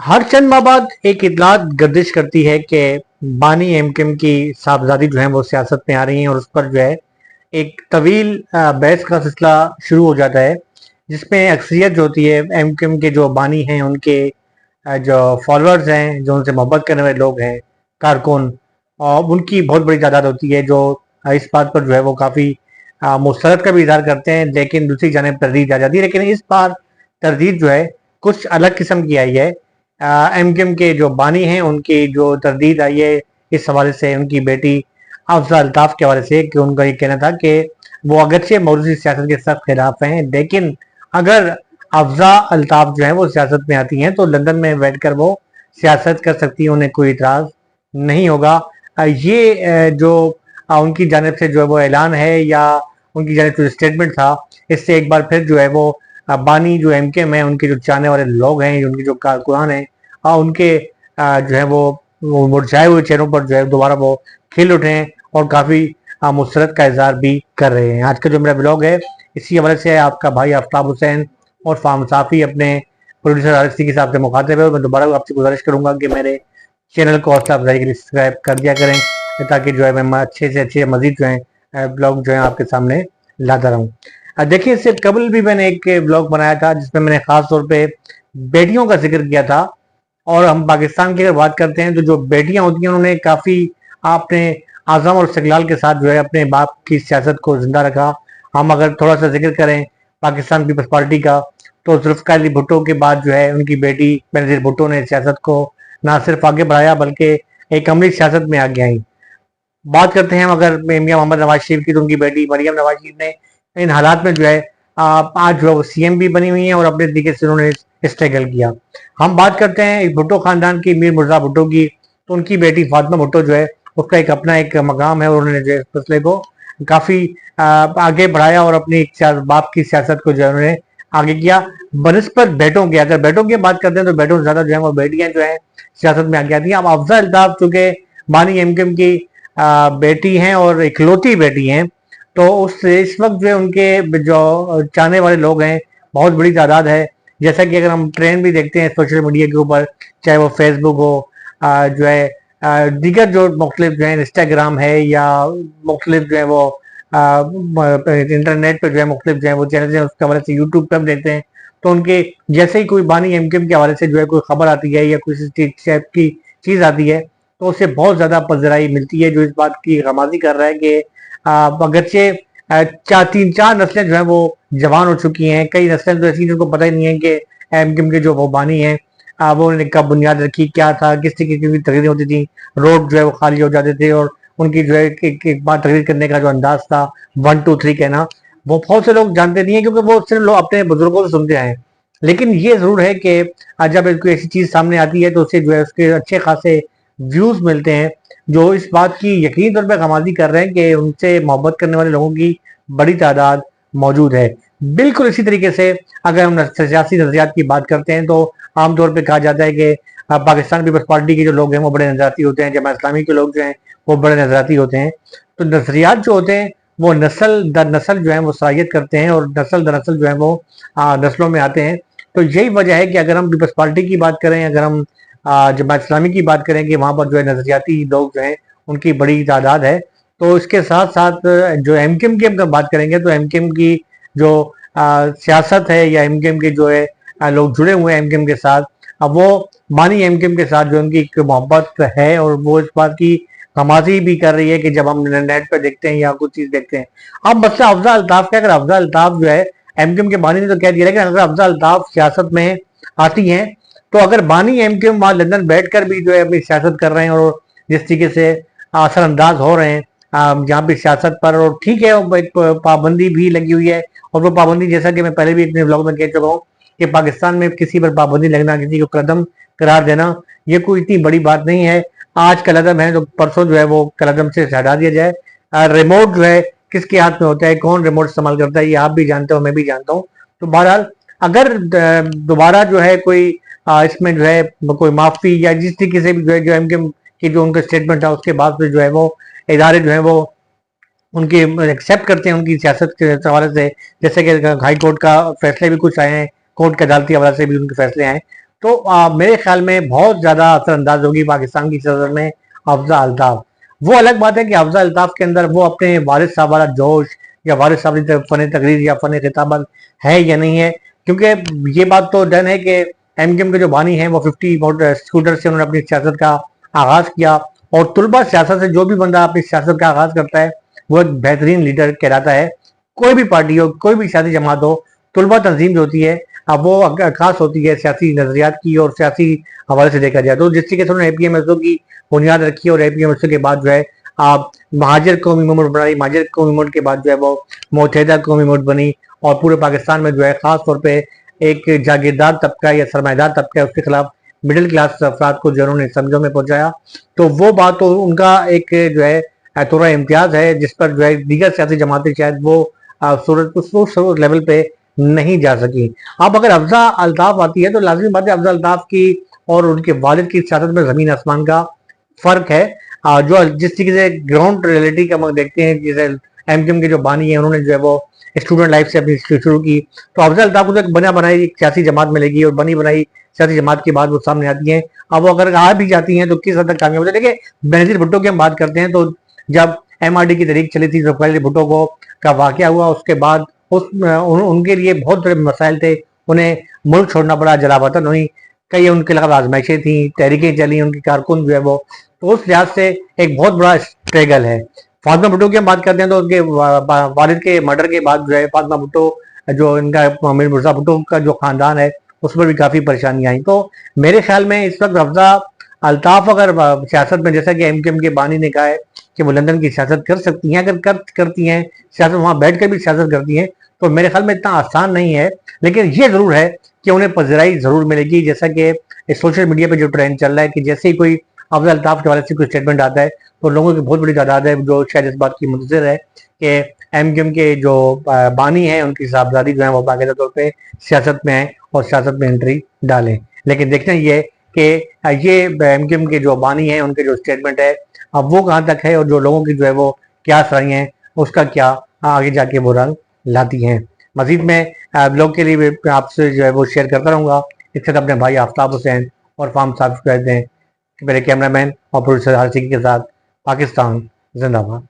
हर चंद माह बाद एक इत्तलात गर्दिश करती है कि बानी एमकेएम की साहबजादी जो है वो सियासत में आ रही हैं और उस पर जो है एक तवील बहस का सिलसिला शुरू हो जाता है, जिसमें अक्सरियत जो होती है एमकेएम के जो बानी हैं उनके जो फॉलोअर्स हैं, जो उनसे मोहब्बत करने वाले लोग हैं, कारकुन, और उनकी बहुत बड़ी तादाद होती है जो इस बात पर जो है वो काफ़ी मुस्तरद का भी इजहार करते हैं, लेकिन दूसरी जानिब तरदीद आ जाती है। लेकिन इस बार तरदीद जो है कुछ अलग किस्म की आई है। एमकेएम के जो बानी हैं उनकी जो तरदीद आई है इस हवाले से उनकी बेटी अफजा अल्ताफ के हवाले से, कि उनका ये कहना था कि वो अगरचे मौजूदा सियासत के सख्त खिलाफ हैं, लेकिन अगर अफजा अल्ताफ जो है वो सियासत में आती हैं तो लंदन में बैठकर वो सियासत कर सकती हैं, उन्हें कोई इतराज नहीं होगा। ये जो उनकी जानिब से जो है वो ऐलान है या उनकी जानिब से जो स्टेटमेंट था, इससे एक बार फिर जो है वो बानी जो एमकेएम है उनके जो चाहने वाले लोग हैं, उनके जो कारकुनान हैं, उनके जो है वो मुरझाए हुए चेहरों पर जो है दोबारा वो खिल उठे हैं और काफ़ी मुसरत का इजहार भी कर रहे हैं। आज का जो मेरा ब्लॉग है इसी हवाले से आपका भाई आफ्ताब हुसैन और फार्म साफ़ी अपने प्रोड्यूसर आरसी के साथ से मुखातिब है, और मैं दोबारा आपसे गुजारिश करूंगा कि मेरे चैनल को हौसला अफजाई के लिए सब्सक्राइब कर दिया करें, ताकि जो है मैं अच्छे से अच्छे मजीद जो है ब्लॉग जो है आपके सामने लाता रहूँ। देखिए, इससे कबल भी मैंने एक ब्लॉग बनाया था जिसमें मैंने ख़ास तौर पे बेटियों का जिक्र किया था। और हम पाकिस्तान की अगर बात करते हैं तो जो बेटियां होती हैं उन्होंने काफ़ी अपने आज़म और इस्तिक़लाल के साथ जो है अपने बाप की सियासत को जिंदा रखा। हम अगर थोड़ा सा जिक्र करें पाकिस्तान पीपल्स पार्टी का, तो जुल्फ़िकार अली भुट्टो के बाद जो है उनकी बेटी बेनज़ीर भुट्टो ने सियासत को ना सिर्फ आगे बढ़ाया बल्कि एक अमली सियासत में आगे आई। बात करते हैं हम अगर मियां मोहम्मद नवाज शरीफ की, तो उनकी बेटी मरियम नवाज शरीफ ने इन हालात में जो है आज जो है वो सीएम भी बनी हुई है और अपने तरीके से उन्होंने स्ट्रगल किया। हम बात करते हैं इस भुट्टो खानदान की, मीर मुर्जा भुट्टो की, तो उनकी बेटी फातिमा भुट्टो जो है उसका एक अपना एक मकाम है और उन्होंने जो है इस मसले को काफी आगे बढ़ाया और अपनी बाप की सियासत को जो है उन्होंने आगे किया। बनस्पत बेटों की, अगर बेटों की बात करते हैं तो बेटों से ज्यादा जो है वो बेटियां जो है सियासत में आगे आती हैं। अब अफजा अल्ताफ चूंकि बानी एमकेएम की बेटी हैं और इकलौती बेटी हैं, तो उस इस वक्त जो है उनके जो चाहने वाले लोग हैं बहुत बड़ी तादाद है। जैसा कि अगर हम ट्रेंड भी देखते हैं सोशल मीडिया के ऊपर, चाहे वो फेसबुक हो, जो है दीगर जो मुख्तलिफ जो है इंस्टाग्राम है, या मुख्तलिफ जो है वो इंटरनेट पर जो है मुख्तलिफ जो है वो चैनल हैं, उसके हवाले से यूट्यूब पर हम देखते हैं, तो उनके जैसे ही कोई बानी एमकेएम के हवाले से जो है कोई खबर आती है या कोई टाइप की चीज़ आती है, तो उससे बहुत ज़्यादा पजराई मिलती है, जो इस बात की गमाजी कर रहा है कि अगरचे तीन चार नस्लें जो है वो जवान हो चुकी हैं। कई नस्लें तो ऐसी जिनको पता ही नहीं है कि एमकेएम के जो वो बानी हैं वो उन्होंने कब बुनियाद रखी, क्या था, किस तरीके की तकरीरें होती थी, रोड जो है वो खाली हो जाते थे, और उनकी जो है एक बार तकरीर करने का जो अंदाज था 1 2 3 कहना, वो बहुत से लोग जानते नहीं है क्योंकि वो सिर्फ लोग अपने बुजुर्गों से सुनते आए। लेकिन ये जरूर है कि जब कोई ऐसी चीज सामने आती है तो उससे जो है उसके अच्छे खासे व्यूज मिलते हैं, जो इस बात की यकीनी तौर पर गमाजी कर रहे हैं कि उनसे मोहब्बत करने वाले लोगों की बड़ी तादाद मौजूद है। बिल्कुल इसी तरीके से अगर हम सियासी नजरियात की बात करते हैं तो आमतौर पर कहा जाता है कि पाकिस्तान पीपल्स पार्टी के जो लोग हैं वो बड़े नजराती होते हैं, जमात इस्लामी के लोग जो हैं वो बड़े नजराती होते हैं। तो नजरियात जो होते हैं वो नस्ल दर नस्ल जो है वो सराहियत करते हैं और नस्ल दर नस्ल जो है वो नस्लों में आते हैं। तो यही वजह है कि अगर हम पीपल्स पार्टी की बात करें, अगर हम जमात इस्लामी की बात करें कि वहाँ पर जो है नजरियाती लोग जो हैं उनकी बड़ी तादाद है। तो इसके साथ साथ जो एमकेएम की अगर बात करेंगे तो एमकेएम की जो सियासत है या एमकेएम के जो है लोग जुड़े हुए हैं एमकेएम के साथ, अब वो बानी एमकेएम के साथ जो उनकी एक मोहब्बत है और वो इस बात की गमाजी भी कर रही है कि जब हम नेट पे देखते हैं या कुछ चीज देखते हैं। अब मसला अफजा अल्ताफ का, अगर अफजा अल्ताफ जो है एमकेएम के बानी ने तो कह दिया, लेकिन अगर अफजा अल्ताफ सियासत में आती हैं तो अगर बानी एमकेएम वहां लंदन बैठकर भी जो है अपनी सियासत कर रहे हैं और जिस तरीके से असरअंदाज हो रहे हैं यहाँ पे सियासत पर, और ठीक है एक पाबंदी भी लगी हुई है, और वो पाबंदी जैसा कि मैं पहले भी अपने ब्लॉग में कह चुका हूँ कि पाकिस्तान में किसी पर पाबंदी लगना, किसी को कदम करार देना, ये कोई इतनी बड़ी बात नहीं है। आज कलदम है तो परसों जो है वो कलदम से हटा दिया जाए। रिमोट जो है किसके हाथ में होता है, कौन रिमोट इस्तेमाल करता है, ये आप भी जानते हो, मैं भी जानता हूँ। तो बहरहाल अगर दोबारा जो है कोई इसमें जो है कोई माफी या जिस तरीके से भी जो एमकेएम की जो उनका स्टेटमेंट था उसके बाद से जो है वो इदारे जो है वो उनकी एक्सेप्ट करते हैं उनकी सियासत के हवाले से, जैसे कि हाई कोर्ट का फैसले भी कुछ आए हैं, कोर्ट के अदालती हवाले से भी उनके फैसले आए। तो मेरे ख्याल में बहुत ज़्यादा असरअंदाज होगी पाकिस्तान की सदर में अफजा अल्ताफ। वो अलग बात है कि अफजा अल्ताफ के अंदर वो अपने वालिद साहब वाला जोश या वालिद साहब की फ़न तकरीर या फ़न खिताबत है या नहीं है, क्योंकि ये बात तो डन है कि एमकेएम के जो बानी हैं वो 50 स्कूटर से उन्होंने अपनी सियासत का आगाज़ किया, और तुलबा सियासत से जो भी बंदा अपनी सियासत का आगाज़ करता है वो एक बेहतरीन लीडर कहलाता है। कोई भी पार्टी हो, कोई भी सियासी जमात हो, तुलबा तंजीम जो होती है अब वो खास होती है सियासी नजरियात की और सियासी हवाले से देखा जाए तो जिस तरीके से उन्होंने एपीएमएसओ की बुनियाद रखी और एपीएमएसओ के बाद जो है आप महाजर कौमी मूवमेंट बनाई, महाजर कौमी मूवमेंट के बाद जो है वो मुत्तहिदा कौमी मूवमेंट बनी, और पूरे पाकिस्तान में जो है खास तौर पे एक जागीरदार तबका या सरमायादार तबका है उसके खिलाफ मिडिल क्लास अफराद को जो उन्होंने समझों में पहुंचाया, तो वो बात तो उनका एक जो है थोड़ा इम्तियाज है जिस पर जो है दीगर सियासी जमातें शायद वो सूरत उस लेवल पे नहीं जा सकी। अब अगर अफजा अल्ताफ आती है तो लाजमी बात है अफजा अल्ताफ की और उनके वालिद की सियासत में जमीन आसमान का फर्क है। जो जिस तरीके से ग्राउंड रियलिटी का हम देखते हैं, जैसे एमकेएम के जो बानी है उन्होंने जो है वो स्टूडेंट लाइफ से अपनी शुरू की, तो अफजा अल्ताफ को तो एक बना बनाई सियासी जमात मिलेगी और बनी बनाई सियासी जमात के बाद वो सामने आती हैं। अब वो अगर आ भी जाती हैं तो किस हद तक कामयाब होती है। देखिए बेनजीर भुट्टो की हम बात करते हैं तो जब एमआरडी की तहरीक चली थी तो पहले भुट्टो को का वाकया हुआ, उसके बाद उनके लिए बहुत बड़े मसाइल थे, उन्हें मुल्क छोड़ना पड़ा, जलावतन हुई, कई उनके खिलाफ आजमाइशें थी, तहरीकें चली, उनके कारकुन जो है वो, तो उस लिहाज से एक बहुत बड़ा स्ट्रगल है। फातिमा भुट्टो की हम बात करते हैं तो उनके वालिद के मर्डर के बाद जो है फातिमा भुट्टो जो इनका मीर मिर्जा भुट्टो का जो खानदान है उस पर भी काफी परेशानियां आई। तो मेरे ख्याल में इस वक्त अफजा अल्ताफ अगर सियासत में, जैसा कि एमकेएम के बानी ने कहा है कि वो लंदन की सियासत कर सकती हैं, अगर करती हैं सियासत, वहां बैठ कर भी सियासत करती हैं, तो मेरे ख्याल में इतना आसान नहीं है। लेकिन ये जरूर है कि उन्हें पजराई जरूर मिलेगी, जैसा कि सोशल मीडिया पे जो ट्रेंड चल रहा है कि जैसे ही कोई अफजल अल्ताफ के वाले से कोई स्टेटमेंट आता है तो लोगों की बहुत बड़ी तादाद है जो शायद इस बात की मुंतज़िर है कि एमकेएम के जो बानी हैं उनकी साहबजादी जो है वो बाकायदा तौर पर सियासत में आए और सियासत में एंट्री डालें। लेकिन देखना ये कि ये एमकेएम के जो बानी हैं उनके जो स्टेटमेंट है अब वो कहाँ तक है और जो लोगों की जो है वो क्या सराही हैं उसका क्या आगे जाके वो रंग लाती हैं। मजीद में ब्लॉग के लिए आपसे जो है वो शेयर करता रहूँगा। इसके साथ अपने भाई आफ्ताब हुसैन और फार्म साहब कहते हैं कि मेरे कैमरामैन और प्रोड्यूसर हर सिंह के साथ पाकिस्तान जिंदाबाद।